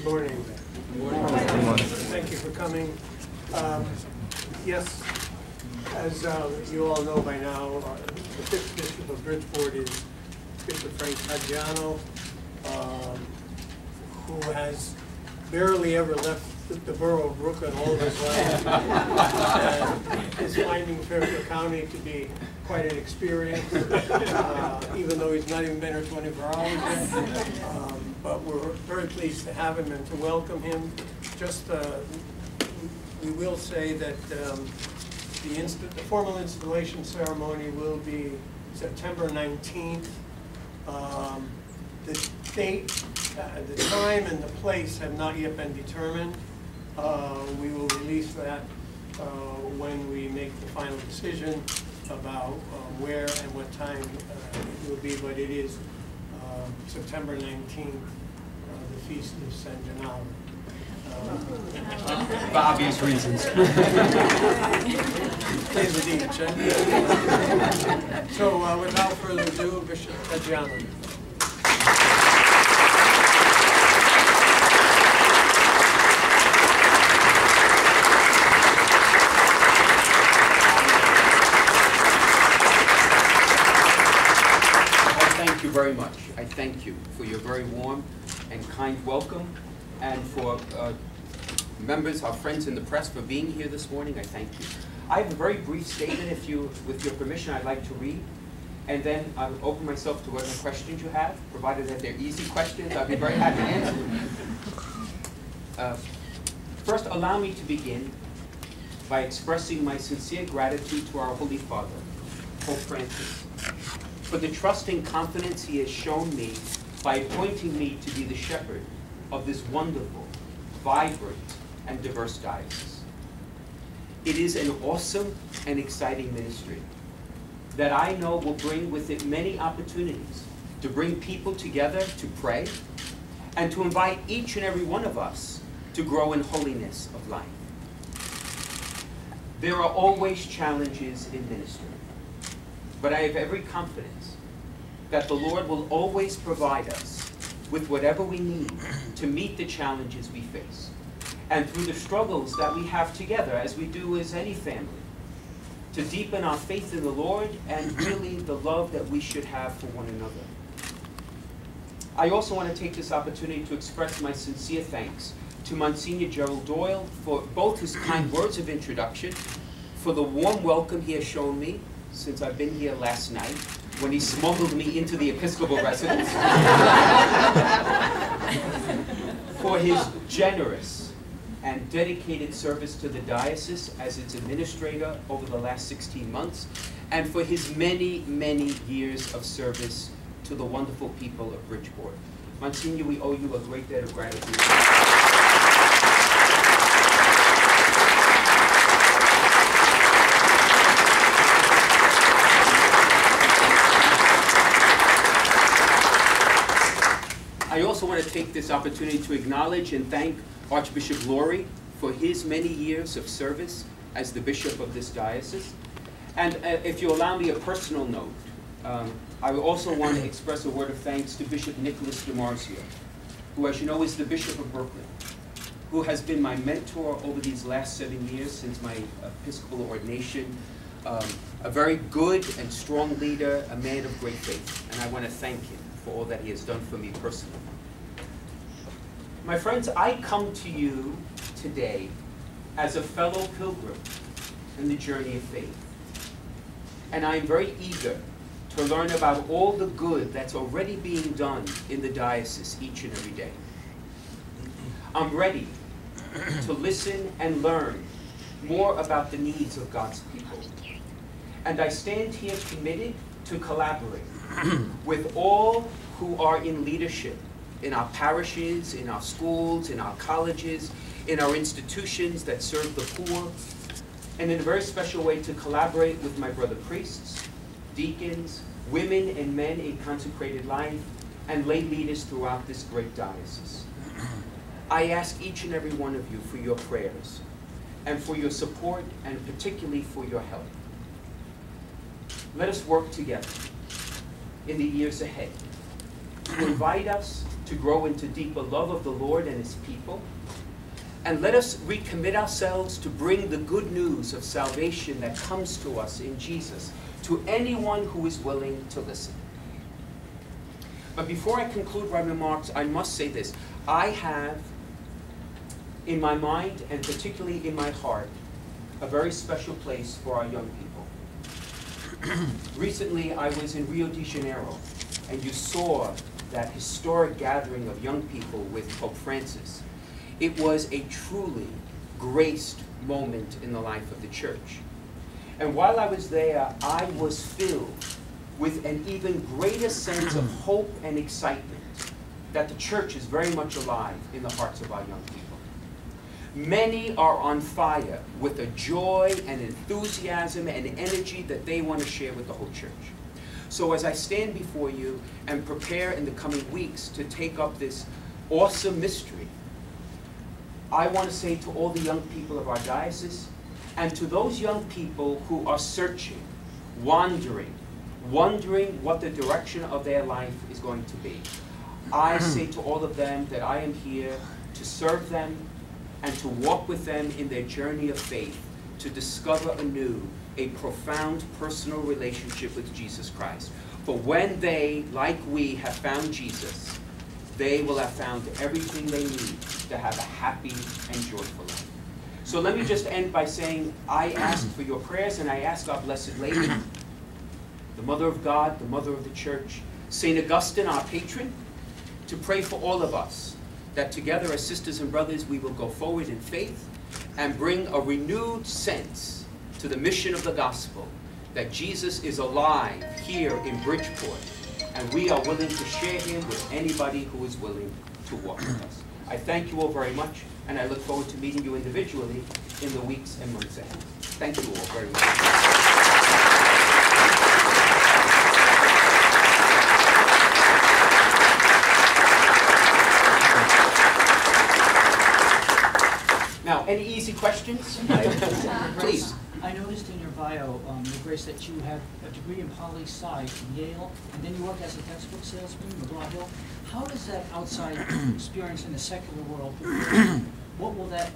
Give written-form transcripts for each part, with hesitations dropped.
Good morning. Good morning. Thank you for coming. Yes, as you all know by now, the fifth Bishop of Bridgeport is Bishop Frank Caggiano, who has barely ever left the borough of Brooklyn all of his life, and is finding Fairfield County to be quite an experience, even though he's not even been here 24 hours yet. But we're very pleased to have him and to welcome him. Just, we will say that the formal installation ceremony will be September 19th. The date, the time and the place have not yet been determined. We will release that when we make the final decision about where and what time it will be, but it is September 19th, the Feast of San Gennaro. For obvious reasons. Plays the deed, check. So without further ado, Bishop Caggiano. Thank you very much. I thank you for your very warm and kind welcome, and for members, our friends in the press, for being here this morning. I thank you. I have a very brief statement, with your permission, I'd like to read, and then I'll open myself to whatever questions you have, provided that they're easy questions. I'll be very happy to answer them. First, allow me to begin by expressing my sincere gratitude to our Holy Father, Pope Francis, for the trust and confidence he has shown me by appointing me to be the shepherd of this wonderful, vibrant, and diverse diocese. It is an awesome and exciting ministry that I know will bring with it many opportunities to bring people together to pray and to invite each and every one of us to grow in holiness of life. There are always challenges in ministry, but I have every confidence that the Lord will always provide us with whatever we need to meet the challenges we face, and through the struggles that we have together, as we do as any family, to deepen our faith in the Lord and really the love that we should have for one another. I also want to take this opportunity to express my sincere thanks to Monsignor Gerald Doyle for both his kind words of introduction, for the warm welcome he has shown me since I've been here last night, when he smuggled me into the Episcopal residence, for his generous and dedicated service to the diocese as its administrator over the last 16 months, and for his many, many years of service to the wonderful people of Bridgeport. Monsignor, we owe you a great debt of gratitude. I also want to take this opportunity to acknowledge and thank Archbishop Laurie for his many years of service as the bishop of this diocese. And if you allow me a personal note, I also want to express a word of thanks to Bishop Nicholas DiMarzio, who, as you know, is the Bishop of Brooklyn, who has been my mentor over these last 7 years since my Episcopal ordination, a very good and strong leader, a man of great faith, and I want to thank him for all that he has done for me personally. My friends, I come to you today as a fellow pilgrim in the journey of faith. And I'm very eager to learn about all the good that's already being done in the diocese each and every day. I'm ready to listen and learn more about the needs of God's people. And I stand here committed to collaborate with all who are in leadership in our parishes, in our schools, in our colleges, in our institutions that serve the poor, and in a very special way to collaborate with my brother priests, deacons, women and men in consecrated life, and lay leaders throughout this great diocese. I ask each and every one of you for your prayers and for your support, and particularly for your help. Let us work together in the years ahead to invite us to grow into deeper love of the Lord and his people. And let us recommit ourselves to bring the good news of salvation that comes to us in Jesus to anyone who is willing to listen. But before I conclude my remarks, I must say this. I have, in my mind and particularly in my heart, a very special place for our young people. Recently, I was in Rio de Janeiro, and you saw that historic gathering of young people with Pope Francis. It was a truly graced moment in the life of the church. And while I was there, I was filled with an even greater sense of hope and excitement that the church is very much alive in the hearts of our young people. Many are on fire with a joy and enthusiasm and energy that they want to share with the whole church. So as I stand before you and prepare in the coming weeks to take up this awesome mystery, I want to say to all the young people of our diocese, and to those young people who are searching, wondering what the direction of their life is going to be, I say to all of them that I am here to serve them and to walk with them in their journey of faith, to discover anew a profound personal relationship with Jesus Christ. For when they, like we, have found Jesus, they will have found everything they need to have a happy and joyful life. So let me just end by saying, I ask for your prayers, and I ask our Blessed Lady, the Mother of God, the Mother of the Church, St. Augustine, our patron, to pray for all of us, that together as sisters and brothers we will go forward in faith and bring a renewed sense to the mission of the gospel, that Jesus is alive here in Bridgeport, and we are willing to share him with anybody who is willing to walk with us. I thank you all very much, and I look forward to meeting you individually in the weeks and months ahead. Thank you all very much. Now, any easy questions? Please. I noticed in your bio, Your Grace, that you have a degree in poli-sci from Yale, and then you work as a textbook salesman in McGraw-Hill. How does that outside experience in the secular world prepare you? What will that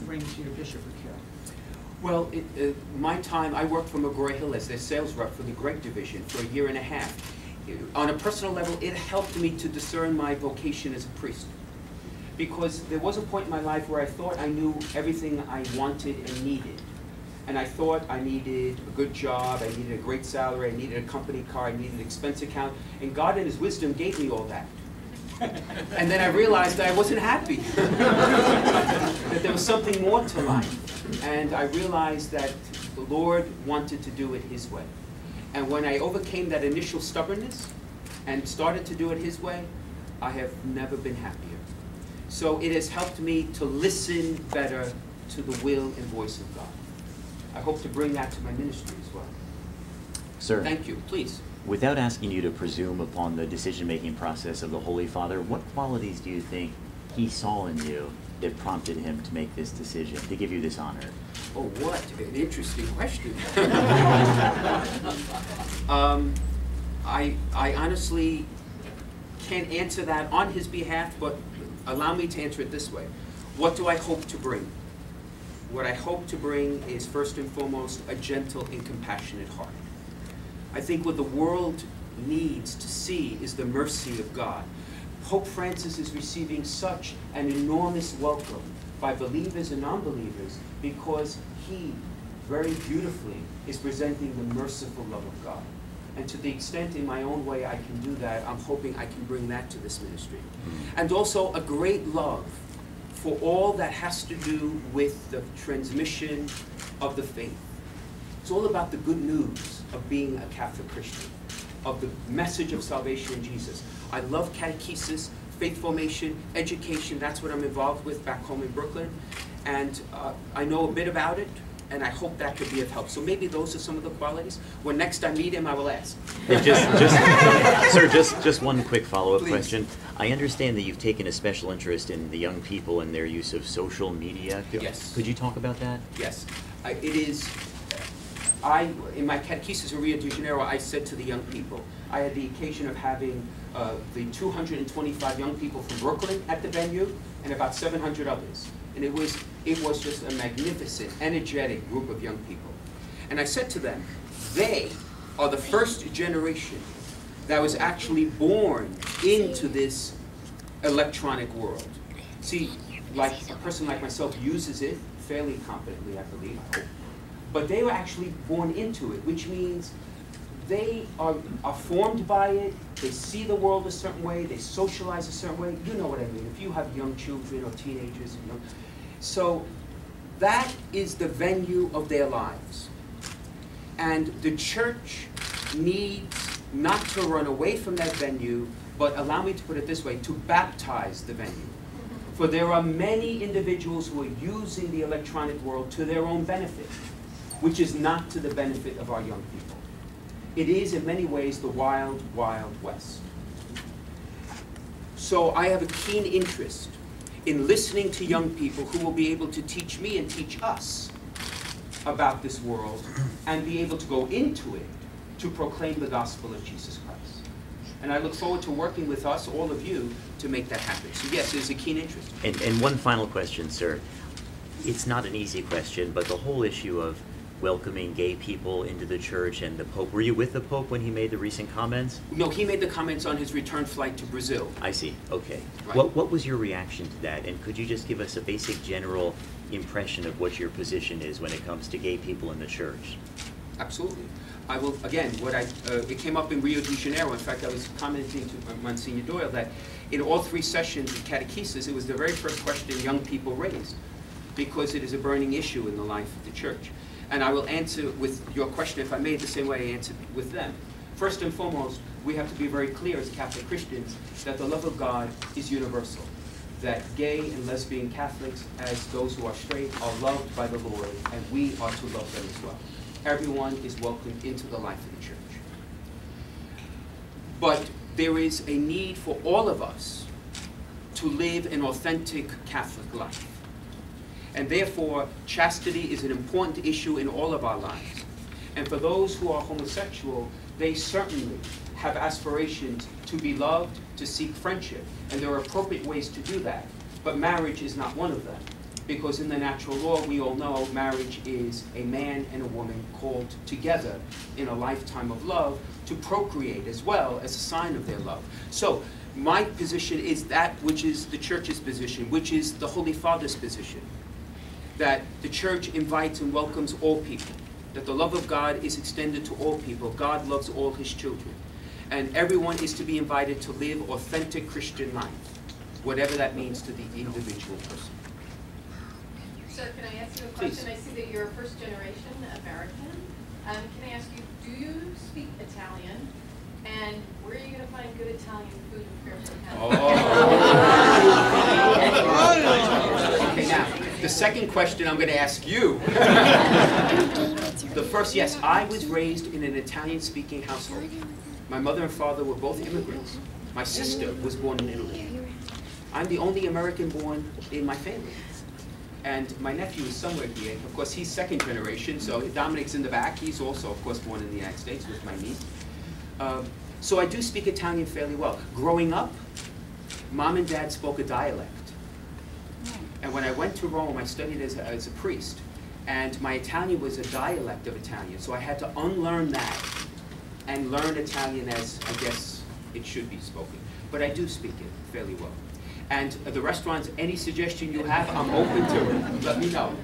bring to your bishopric here? Well, my time, I worked for McGraw-Hill as their sales rep for the Greg division for a year and a half. On a personal level, it helped me to discern my vocation as a priest. Because there was a point in my life where I thought I knew everything I wanted and needed. And I thought I needed a good job, I needed a great salary, I needed a company car, I needed an expense account, and God in his wisdom gave me all that. And then I realized that I wasn't happy, that there was something more to life. And I realized that the Lord wanted to do it his way. And when I overcame that initial stubbornness and started to do it his way, I have never been happier. So it has helped me to listen better to the will and voice of God. I hope to bring that to my ministry as well. Sir. Thank you. Please. Without asking you to presume upon the decision-making process of the Holy Father, what qualities do you think he saw in you that prompted him to make this decision, to give you this honor? Oh, what an interesting question. I honestly can't answer that on his behalf, but allow me to answer it this way. What do I hope to bring? What I hope to bring is, first and foremost, a gentle and compassionate heart. I think what the world needs to see is the mercy of God. Pope Francis is receiving such an enormous welcome by believers and non-believers because he, very beautifully, is presenting the merciful love of God. And to the extent in my own way I can do that, I'm hoping I can bring that to this ministry. And also a great love for all that has to do with the transmission of the faith. It's all about the good news of being a Catholic Christian, of the message of salvation in Jesus. I love catechesis, faith formation, education. That's what I'm involved with back home in Brooklyn. And I know a bit about it, and I hope that could be of help. So maybe those are some of the qualities. When next I meet him, I will ask. Hey, sir, just one quick follow-up question. I understand that you've taken a special interest in the young people and their use of social media. Yes. Could you talk about that? Yes. It is in my catechesis in Rio de Janeiro, I said to the young people, I had the occasion of having the 225 young people from Brooklyn at the venue and about 700 others. And it was just a magnificent, energetic group of young people. And I said to them, they are the first generation that was actually born into this electronic world. See, like a person like myself uses it fairly competently, I believe, I hope. But they were actually born into it, which means they are formed by it, they see the world a certain way, they socialize a certain way. You know what I mean, if you have young children or teenagers, you know. So that is the venue of their lives. And the church needs not to run away from that venue, but allow me to put it this way, to baptize the venue. For there are many individuals who are using the electronic world to their own benefit, which is not to the benefit of our young people. It is in many ways the wild, wild west. So I have a keen interest in listening to young people who will be able to teach me and teach us about this world and be able to go into it to proclaim the gospel of Jesus Christ. And I look forward to working with us, all of you, to make that happen. So yes, there's a keen interest. And one final question, sir. It's not an easy question, but the whole issue of welcoming gay people into the church and the Pope. Were you with the Pope when he made the recent comments? No, he made the comments on his return flight to Brazil. I see. Okay. Right. What was your reaction to that? And could you just give us a basic general impression of what your position is when it comes to gay people in the church? Absolutely. I will, again, it came up in Rio de Janeiro. In fact, I was commenting to Monsignor Doyle that in all 3 sessions of catechesis, it was the very first question young people raised, because it is a burning issue in the life of the church. And I will answer with your question, if I may, the same way I answered with them. First and foremost, we have to be very clear as Catholic Christians that the love of God is universal, that gay and lesbian Catholics, as those who are straight, are loved by the Lord, and we are to love them as well. Everyone is welcomed into the life of the church. But there is a need for all of us to live an authentic Catholic life. And therefore, chastity is an important issue in all of our lives. And for those who are homosexual, they certainly have aspirations to be loved, to seek friendship. And there are appropriate ways to do that. But marriage is not one of them. Because in the natural law, we all know marriage is a man and a woman called together in a lifetime of love to procreate as well as a sign of their love. So my position is that which is the church's position, which is the Holy Father's position, that the church invites and welcomes all people, that the love of God is extended to all people. God loves all his children. And everyone is to be invited to live authentic Christian life, whatever that means to the individual person. Sir, can I ask you a question? Please. I see that you're a first-generation American. Can I ask you, do you speak Italian? And where are you going to find good Italian food in Fairfield County? Oh. Okay, now, the second question I'm going to ask you. The first, yes, I was raised in an Italian-speaking household. My mother and father were both immigrants. My sister was born in Italy. I'm the only American born in my family. And my nephew is somewhere here. Of course, he's second generation, so Dominic's in the back. He's also, of course, born in the United States with my niece. So I do speak Italian fairly well. Growing up, Mom and Dad spoke a dialect. And when I went to Rome, I studied as a priest. And my Italian was a dialect of Italian. So I had to unlearn that and learn Italian as I guess it should be spoken. But I do speak it fairly well. And the restaurants, any suggestion you have, I'm open to it. Let me know.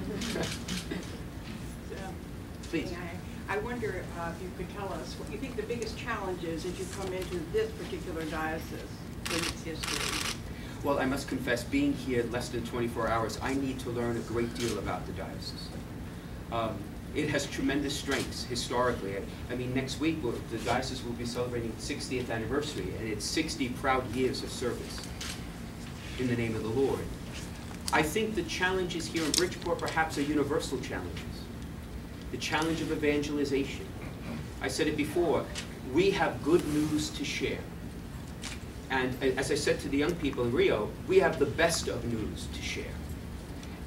Please. I wonder if you could tell us what you think the biggest challenge is as you come into this particular diocese in its history. Well, I must confess, being here less than 24 hours, I need to learn a great deal about the diocese. It has tremendous strengths historically. I mean, next week, the diocese will be celebrating its 60th anniversary, and it's 60 proud years of service in the name of the Lord. I think the challenges here in Bridgeport perhaps are universal challenges. The challenge of evangelization. I said it before, we have good news to share. And as I said to the young people in Rio, we have the best of news to share.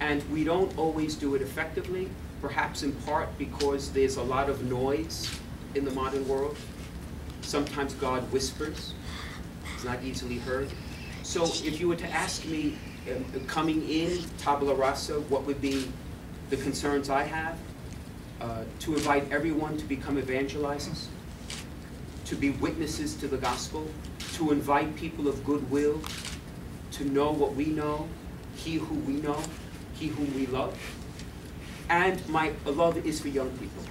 And we don't always do it effectively, perhaps in part because there's a lot of noise in the modern world. Sometimes God whispers. It's not easily heard. So if you were to ask me, coming in, tabula rasa, what would be the concerns I have? To invite everyone to become evangelizers, to be witnesses to the gospel, to invite people of goodwill, to know what we know, he who we know, he whom we love. And my love is for young people,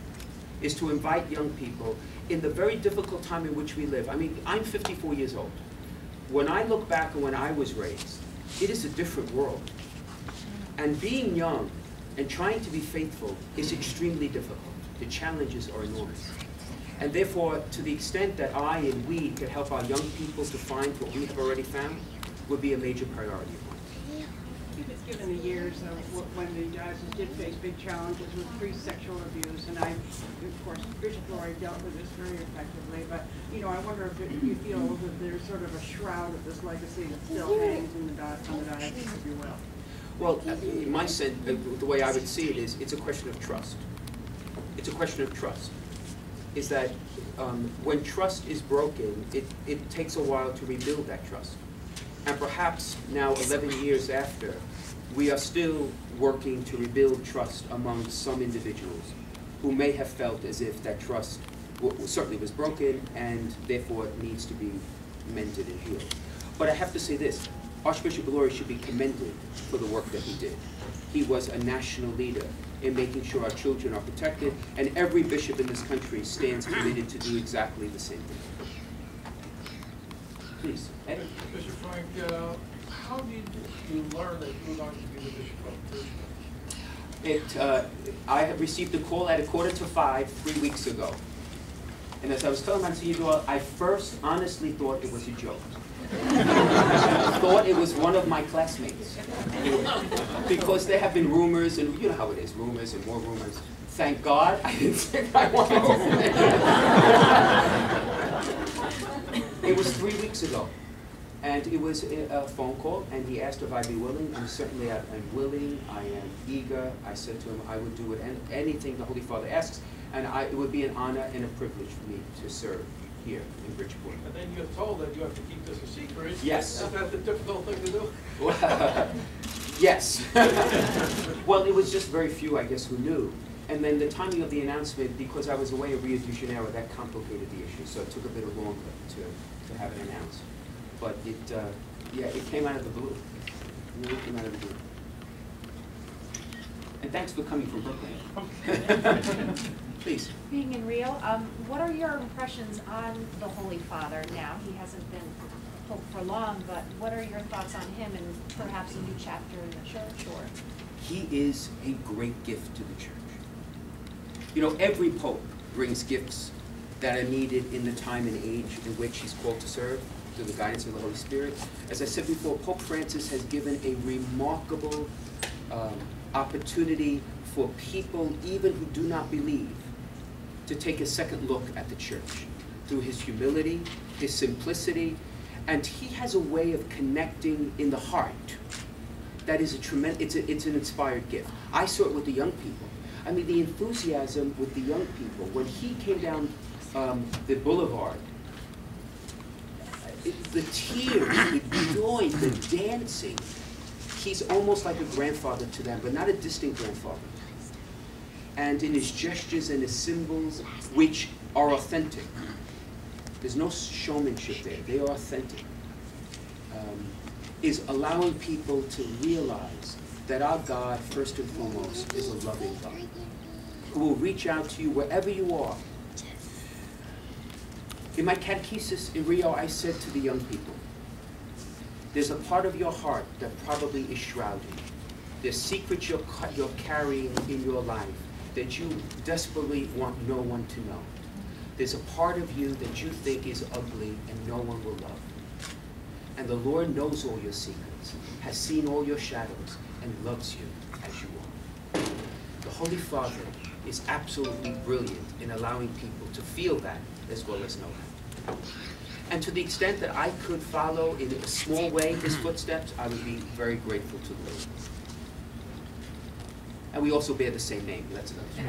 is to invite young people in the very difficult time in which we live. I mean, I'm 54 years old. When I look back on when I was raised, it is a different world. And being young and trying to be faithful is extremely difficult. The challenges are enormous. And therefore, to the extent that I and we could help our young people to find what we have already found, would be a major priority of mine. Given the years of when the diocese did face big challenges with priest sexual abuse, and of course, Bishop Laurie dealt with this very effectively, but, you know, I wonder if you feel that there's sort of a shroud of this legacy that still hangs in on the diocese, if you will. Well, in my sense, the way I would see it is, it's a question of trust. It's a question of trust. Is that when trust is broken, it takes a while to rebuild that trust. And perhaps now, 11 years after, we are still working to rebuild trust among some individuals who may have felt as if that trust certainly was broken and therefore needs to be mended and healed. But I have to say this, Archbishop Laurie should be commended for the work that he did. He was a national leader in making sure our children are protected, and every bishop in this country stands committed to do exactly the same thing. Please, Eddie. Bishop Frank, how did you learn that you were going to be the bishop of Bridgeport? I had received a call at 4:45 3 weeks ago. And as I was telling Monsignor Udall, I first honestly thought it was a joke. I thought it was one of my classmates. Because there have been rumors, and you know how it is, rumors and more rumors. Thank God I didn't think I wanted to say it. It was 3 weeks ago. And it was a phone call, and he asked if I'd be willing, and certainly I'm willing, I am eager. I said to him I would do anything the Holy Father asks, and it would be an honor and a privilege for me to serve here in Bridgeport. And then you're told that you have to keep this a secret. Yes. Is that the difficult thing to do? Yes. Well, it was just very few, I guess, who knew. And then the timing of the announcement, because I was away in Rio de Janeiro, that complicated the issue, so it took a bit longer to have it announced. But it came out of the blue. It really came out of the blue. And thanks for coming from Brooklyn. Please. Being in Rio, what are your impressions on the Holy Father now? He hasn't been Pope for long, but what are your thoughts on him and perhaps a new chapter in the church? Or He is a great gift to the church. You know, every Pope brings gifts that are needed in the time and age in which he's called to serve, through the guidance of the Holy Spirit. As I said before, Pope Francis has given a remarkable opportunity for people, even who do not believe, to take a second look at the church through his humility, his simplicity, and he has a way of connecting in the heart that is a tremendous, it's an inspired gift. I saw it with the young people. I mean, the enthusiasm with the young people. When he came down the boulevard, the tears, the joy, the dancing. He's almost like a grandfather to them, but not a distant grandfather. And in his gestures and his symbols, which are authentic. There's no showmanship there. They are authentic. Is allowing people to realize that our God, first and foremost, is a loving God, who will reach out to you wherever you are. In my catechesis in Rio, I said to the young people, there's a part of your heart that probably is shrouded. There's secrets you're carrying in your life that you desperately want no one to know. There's a part of you that you think is ugly and no one will love. And the Lord knows all your secrets, has seen all your shadows, and loves you as you are. The Holy Father is absolutely brilliant in allowing people to feel that as well as know that. And to the extent that I could follow in a small way his footsteps, I would be very grateful to the Lord. And we also bear the same name. That's another story.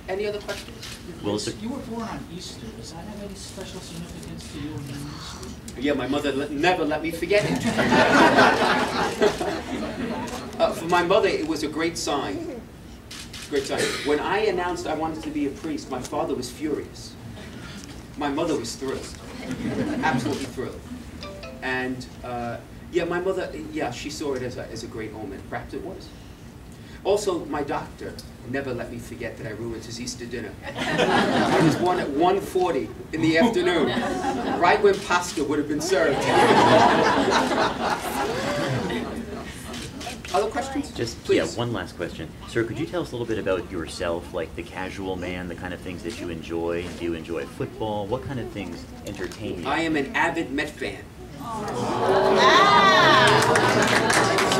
Any other questions? Well, You were born on Easter. Does that have any special significance to you in your ministry? Yeah, my mother never let me forget it. For my mother, it was a great sign. Great sign. When I announced I wanted to be a priest, my father was furious. My mother was thrilled. Absolutely thrilled. And yeah, my mother, yeah, she saw it as a great omen. Perhaps it was. Also, my doctor never let me forget that I ruined his Easter dinner. I was born at 1:40 in the afternoon, right when pasta would have been served. Other questions? Just, please. yeah, one last question. Sir, could you tell us a little bit about yourself, like the casual man, the kind of things that you enjoy? Do you enjoy football? What kind of things entertain you? I am an avid Met fan. So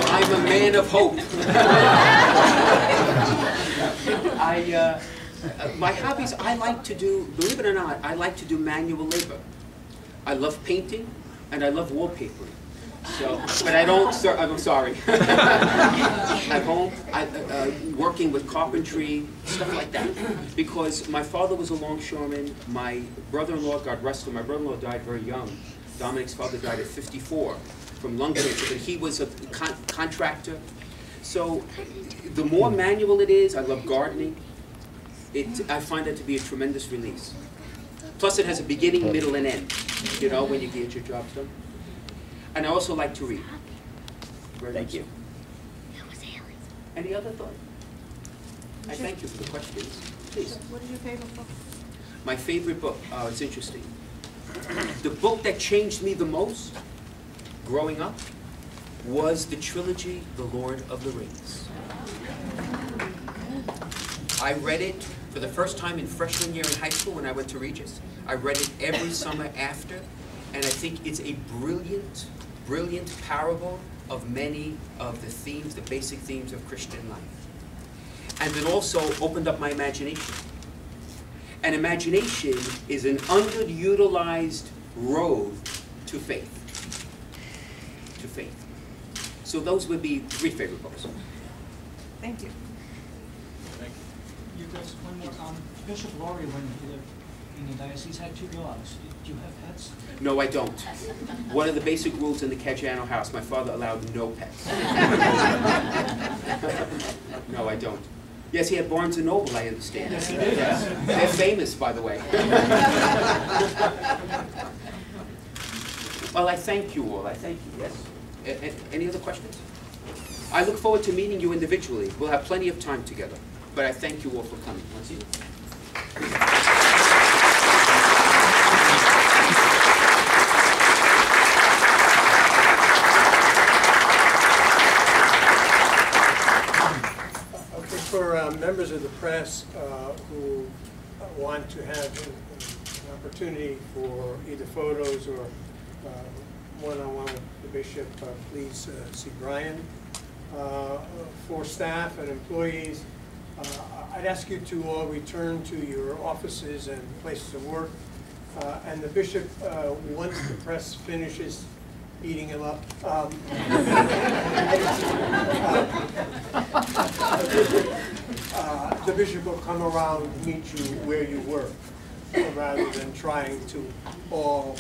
I'm a man of hope. My hobbies, I like to do, believe it or not, I like to do manual labor. I love painting and I love wallpapering. So, but I don't, I'm sorry. At home, working with carpentry, stuff like that. Because my father was a longshoreman. My brother-in-law, God rest him, my brother-in-law died very young. Dominic's father died at 54 from lung cancer, but he was a contractor. So the more manual it is, I love gardening. I find that to be a tremendous release. Plus it has a beginning, middle, and end, you know, when you get your job done. And I also like to read. Thank you. Any other thought? I thank you for the questions. Please. What is your favorite book? My favorite book, it's interesting. The book that changed me the most growing up was the trilogy, The Lord of the Rings. I read it for the first time in freshman year in high school when I went to Regis. I read it every summer after, and I think it's a brilliant, brilliant parable of many of the themes, the basic themes of Christian life. And it also opened up my imagination. And imagination is an underutilized road to faith. To faith. So those would be 3 favorite books. Thank you. You guys, one more. Bishop Laurie, when he lived in the diocese, had 2 dogs. Do you have pets? No, I don't. One of the basic rules in the Caggiano house, my father allowed no pets. No, I don't. Yes, he had Barnes & Noble, I understand. Yes, he did. Yes. They're famous, by the way. Well, I thank you all. I thank you, yes. Any other questions? I look forward to meeting you individually. We'll have plenty of time together. But I thank you all for coming. Once again. For members of the press who want to have an opportunity for either photos or one-on-one with the bishop, please see Brian. For staff and employees, I'd ask you to all return to your offices and places of work. And the bishop, once the press finishes eating him up, the bishop will come around and meet you where you work, rather than trying to all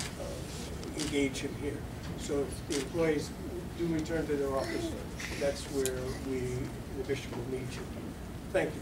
engage him here. So if the employees do return to their office, that's where the bishop will meet you. Thank you.